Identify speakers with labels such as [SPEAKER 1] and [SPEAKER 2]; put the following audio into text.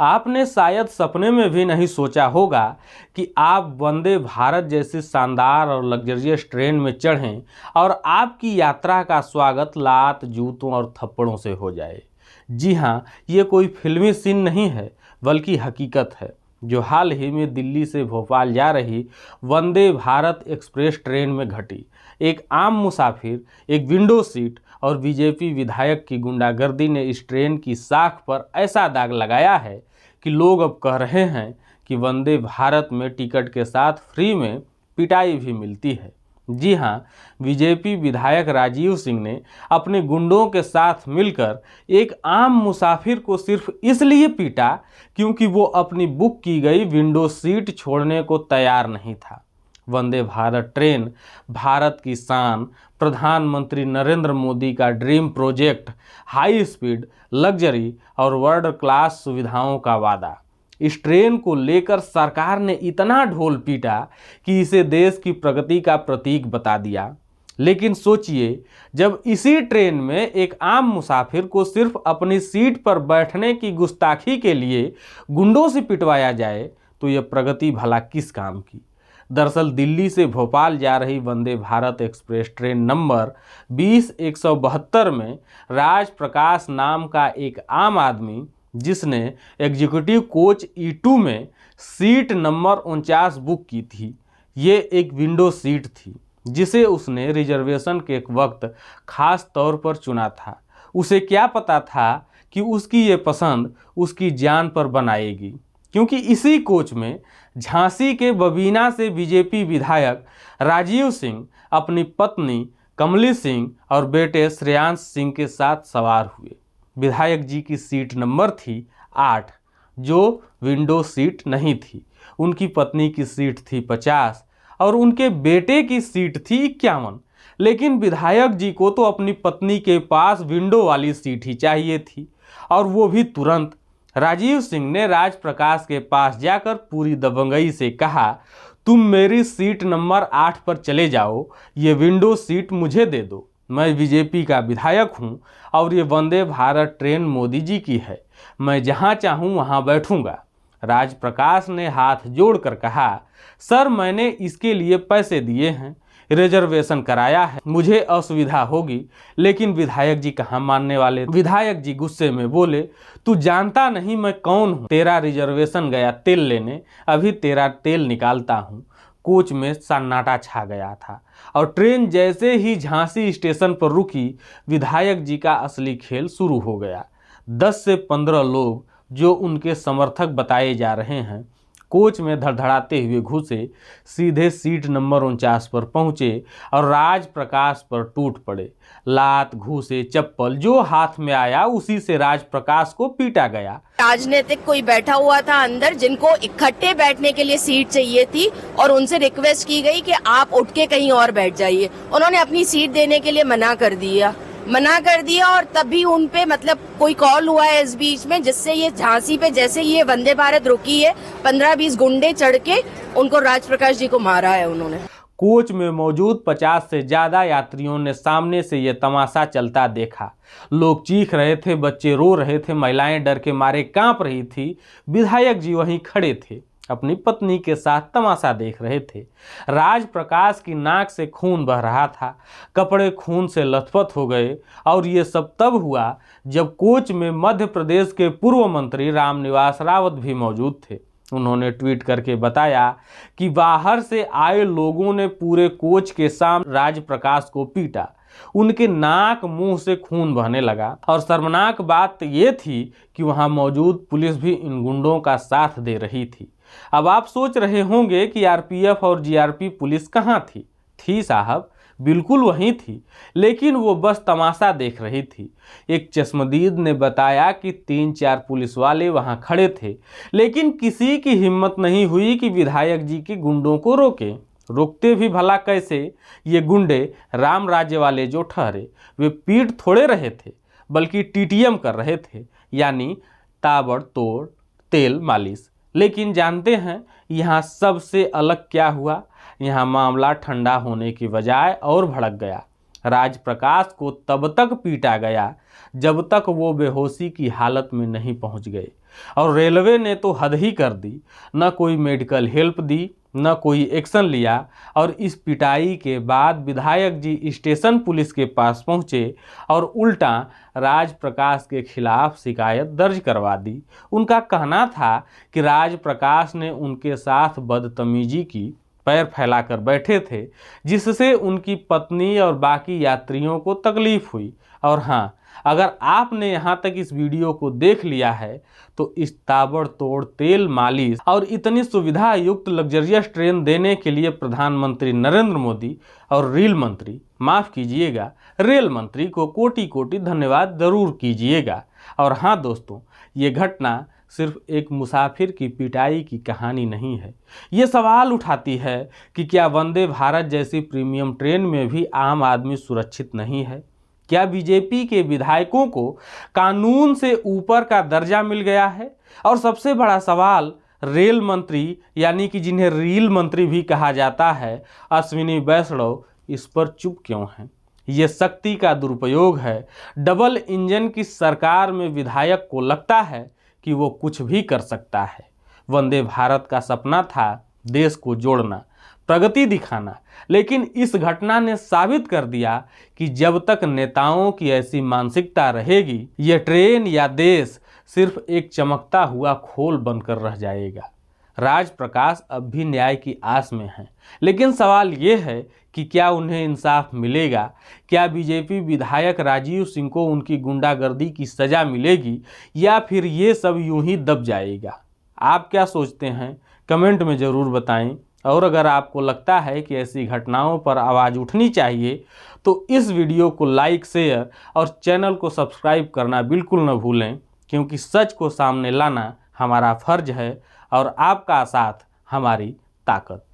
[SPEAKER 1] आपने शायद सपने में भी नहीं सोचा होगा कि आप वंदे भारत जैसी शानदार और लग्जरियस ट्रेन में चढ़ें और आपकी यात्रा का स्वागत लात, जूतों और थप्पड़ों से हो जाए। जी हाँ, ये कोई फिल्मी सीन नहीं है, बल्कि हकीकत है जो हाल ही में दिल्ली से भोपाल जा रही वंदे भारत एक्सप्रेस ट्रेन में घटी। एक आम मुसाफिर, एक विंडो सीट और बीजेपी विधायक की गुंडागर्दी ने इस ट्रेन की साख पर ऐसा दाग लगाया है कि लोग अब कह रहे हैं कि वंदे भारत में टिकट के साथ फ्री में पिटाई भी मिलती है। जी हाँ, बीजेपी विधायक राजीव सिंह ने अपने गुंडों के साथ मिलकर एक आम मुसाफिर को सिर्फ इसलिए पीटा क्योंकि वो अपनी बुक की गई विंडो सीट छोड़ने को तैयार नहीं था। वंदे भारत ट्रेन भारत की शान, प्रधानमंत्री नरेंद्र मोदी का dream project, high speed, luxury और वर्ल्ड क्लास सुविधाओं का वादा। इस ट्रेन को लेकर सरकार ने इतना ढोल पीटा कि इसे देश की प्रगति का प्रतीक बता दिया। लेकिन सोचिए, जब इसी ट्रेन में एक आम मुसाफिर को सिर्फ अपनी सीट पर बैठने की गुस्ताखी के लिए गुंडों से पिटवाया जाए तो यह प्रगति भला किस काम की। दरअसल दिल्ली से भोपाल जा रही Vande Bharat express train number 20172 में राज प्रकाश नाम का एक आम आदमी, जिसने एग्जीक्यूटिव कोच E2 में सीट नंबर 49 बुक की थी, ये एक विंडो सीट थी जिसे उसने रिजर्वेशन के वक्त खास तौर पर चुना था। उसे क्या पता था कि उसकी ये पसंद उसकी जान पर बनाएगी, क्योंकि इसी कोच में झांसी के बबीना से बीजेपी विधायक राजीव सिंह अपनी पत्नी कमली सिंह और बेटे श्रेयांश सिंह के साथ सवार हुए। विधायक जी की सीट नंबर थी 8, जो विंडो सीट नहीं थी। उनकी पत्नी की सीट थी 50 और उनके बेटे की सीट थी 51। लेकिन विधायक जी को तो अपनी पत्नी के पास विंडो वाली सीट ही चाहिए थी, और वो भी तुरंत। राजीव सिंह ने राज प्रकाश के पास जाकर पूरी दबंगई से कहा, तुम मेरी सीट नंबर 8 पर चले जाओ, ये विंडो सीट मुझे दे दो। मैं बीजेपी का विधायक हूँ और ये वंदे भारत ट्रेन मोदी जी की है, मैं जहाँ चाहूँ वहाँ बैठूँगा। राज प्रकाश ने हाथ जोड़कर कहा, सर मैंने इसके लिए पैसे दिए हैं, रिजर्वेशन कराया है, मुझे असुविधा होगी। लेकिन विधायक जी कहाँ मानने वाले। विधायक जी गुस्से में बोले, तू जानता नहीं मैं कौन हूँ। तेरा रिजर्वेशन गया तेल लेने, अभी तेरा तेल निकालता हूँ। कोच में सन्नाटा छा गया था और ट्रेन जैसे ही झांसी स्टेशन पर रुकी, विधायक जी का असली खेल शुरू हो गया। 10 से 15 लोग, जो उनके समर्थक बताए जा रहे हैं, कोच में धड़धड़ाते हुए घुसे, सीधे सीट नंबर 49 पर पहुंचे और राज प्रकाश पर टूट पड़े। लात, घूसे, चप्पल जो हाथ में आया उसी से राज प्रकाश को पीटा गया।
[SPEAKER 2] राजनीतिक कोई बैठा हुआ था अंदर, जिनको इकट्ठे बैठने के लिए सीट चाहिए थी और उनसे रिक्वेस्ट की गई कि आप उठ के कहीं और बैठ जाइए। उन्होंने अपनी सीट देने के लिए मना कर दिया और तभी उन पे मतलब कोई कॉल हुआ है इस बीच में, जिससे ये झांसी पे जैसे ये वंदे भारत रुकी है, 15-20 गुंडे चढ़ के उनको राज प्रकाश जी को मारा है उन्होंने।
[SPEAKER 1] कोच में मौजूद 50 से ज्यादा यात्रियों ने सामने से ये तमाशा चलता देखा। लोग चीख रहे थे, बच्चे रो रहे थे, महिलाएं डर के मारे कांप रही थी। विधायक जी वहीं खड़े थे, अपनी पत्नी के साथ तमाशा देख रहे थे। राज प्रकाश की नाक से खून बह रहा था, कपड़े खून से लथपथ हो गए। और ये सब तब हुआ जब कोच में मध्य प्रदेश के पूर्व मंत्री रामनिवास रावत भी मौजूद थे। उन्होंने ट्वीट करके बताया कि बाहर से आए लोगों ने पूरे कोच के सामने राज प्रकाश को पीटा, उनके नाक मुंह से खून बहने लगा। और शर्मनाक बात यह थी कि वहां मौजूद पुलिस भी इन गुंडों का साथ दे रही थी। अब आप सोच रहे होंगे कि आरपीएफ और जीआरपी पुलिस कहाँ थी? थी साहब, बिल्कुल वहीं थी, लेकिन वो बस तमाशा देख रही थी। एक चश्मदीद ने बताया कि 3-4 पुलिस वाले वहां खड़े थे, लेकिन किसी की हिम्मत नहीं हुई कि विधायक जी के गुंडों को रोके। रोकते भी भला कैसे? ये गुंडे राम राज्य वाले जो ठहरे, वे पीट थोड़े रहे थे, बल्कि टीटीएम कर रहे थे, यानी ताबड़तोड़ तेल मालिश। लेकिन जानते हैं यहाँ सबसे अलग क्या हुआ? यहाँ मामला ठंडा होने की बजाय और भड़क गया। राज प्रकाश को तब तक पीटा गया जब तक वो बेहोशी की हालत में नहीं पहुँच गए। और रेलवे ने तो हद ही कर दी, न कोई मेडिकल हेल्प दी, न कोई एक्शन लिया। और इस पिटाई के बाद विधायक जी स्टेशन पुलिस के पास पहुंचे और उल्टा राज प्रकाश के खिलाफ शिकायत दर्ज करवा दी। उनका कहना था कि राज प्रकाश ने उनके साथ बदतमीजी की, पैर फैलाकर बैठे थे, जिससे उनकी पत्नी और बाकी यात्रियों को तकलीफ हुई। और हाँ, अगर आपने यहाँ तक इस वीडियो को देख लिया है तो इस ताबड़तोड़ तेल मालिश और इतनी सुविधा युक्त लग्जरियस ट्रेन देने के लिए प्रधानमंत्री नरेंद्र मोदी और रेल मंत्री, माफ़ कीजिएगा, रेल मंत्री को कोटि कोटि धन्यवाद जरूर कीजिएगा। और हाँ दोस्तों, ये घटना सिर्फ एक मुसाफिर की पिटाई की कहानी नहीं है। ये सवाल उठाती है कि क्या वंदे भारत जैसी प्रीमियम ट्रेन में भी आम आदमी सुरक्षित नहीं है? क्या बीजेपी के विधायकों को कानून से ऊपर का दर्जा मिल गया है? और सबसे बड़ा सवाल, रेल मंत्री यानी कि जिन्हें रेल मंत्री भी कहा जाता है, अश्विनी वैष्णव इस पर चुप क्यों हैं? ये शक्ति का दुरुपयोग है। डबल इंजन की सरकार में विधायक को लगता है कि वो कुछ भी कर सकता है। वंदे भारत का सपना था देश को जोड़ना, प्रगति दिखाना, लेकिन इस घटना ने साबित कर दिया कि जब तक नेताओं की ऐसी मानसिकता रहेगी, यह ट्रेन या देश सिर्फ एक चमकता हुआ खोल बनकर रह जाएगा। राज प्रकाश अब भी न्याय की आस में हैं, लेकिन सवाल ये है कि क्या उन्हें इंसाफ मिलेगा? क्या बीजेपी विधायक राजीव सिंह को उनकी गुंडागर्दी की सज़ा मिलेगी या फिर ये सब यूं ही दब जाएगा? आप क्या सोचते हैं? कमेंट में ज़रूर बताएं। और अगर आपको लगता है कि ऐसी घटनाओं पर आवाज़ उठनी चाहिए तो इस वीडियो को लाइक, शेयर और चैनल को सब्सक्राइब करना बिल्कुल न भूलें, क्योंकि सच को सामने लाना हमारा फर्ज है और आपका साथ हमारी ताकत।